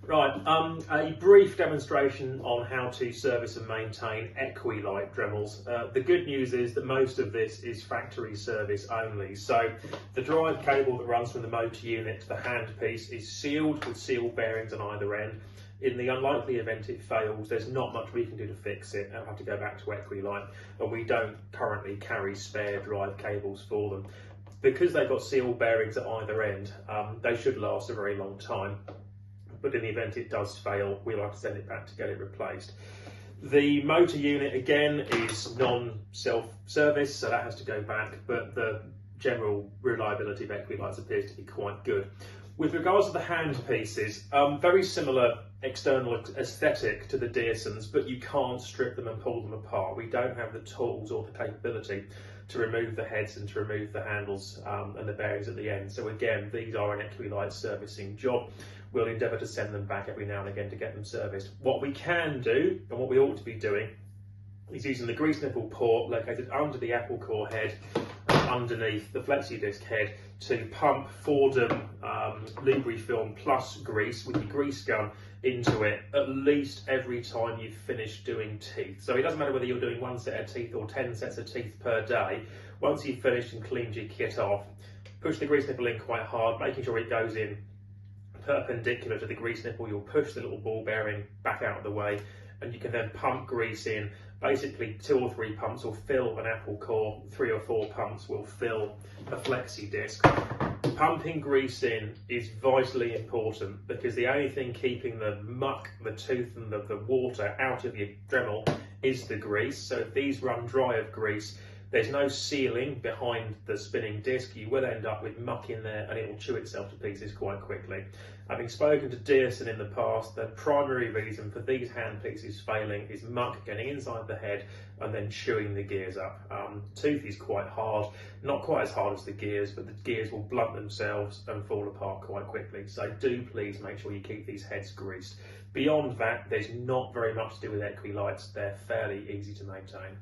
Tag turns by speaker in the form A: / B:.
A: Right, a brief demonstration on how to service and maintain equilite Dremels. The good news is that most of this is factory service only. So the drive cable that runs from the motor unit to the handpiece is sealed with seal bearings on either end. In the unlikely event it fails, there's not much we can do to fix it. I'll have to go back to equilite, and we don't currently carry spare drive cables for them. Because they've got seal bearings at either end, they should last a very long time. But in the event it does fail, we'll have to send it back to get it replaced. The motor unit again is non-self-service, so that has to go back, but the general reliability of equilites appears to be quite good. With regards to the hand pieces, very similar external aesthetic to the Dearsons, but you can't strip them and pull them apart. We don't have the tools or the capability to remove the heads and to remove the handles and the bearings at the end. So again, these are an equilite servicing job. We'll endeavour to send them back every now and again to get them serviced. What we can do, and what we ought to be doing, is using the grease nipple port located under the apple core head and underneath the flexi disc head to pump Fordham Lubrifilm Plus grease with your grease gun into it at least every time you've finished doing teeth. So it doesn't matter whether you're doing one set of teeth or 10 sets of teeth per day. Once you've finished and cleaned your kit off, push the grease nipple in quite hard, making sure it goes in perpendicular to the grease nipple. You'll push the little ball bearing back out of the way, and you can then pump grease in. Basically 2 or 3 pumps will fill an apple core, 3 or 4 pumps will fill a flexi disc. Pumping grease in is vitally important because the only thing keeping the muck, the tooth and the water out of your Dremel is the grease. So if these run dry of grease, there's no sealing behind the spinning disc. You will end up with muck in there and it will chew itself to pieces quite quickly. Having spoken to Dearson in the past, the primary reason for these hand pieces failing is muck getting inside the head and then chewing the gears up. Tooth is quite hard, not quite as hard as the gears, but the gears will blunt themselves and fall apart quite quickly. So do please make sure you keep these heads greased. Beyond that, there's not very much to do with equilites. They're fairly easy to maintain.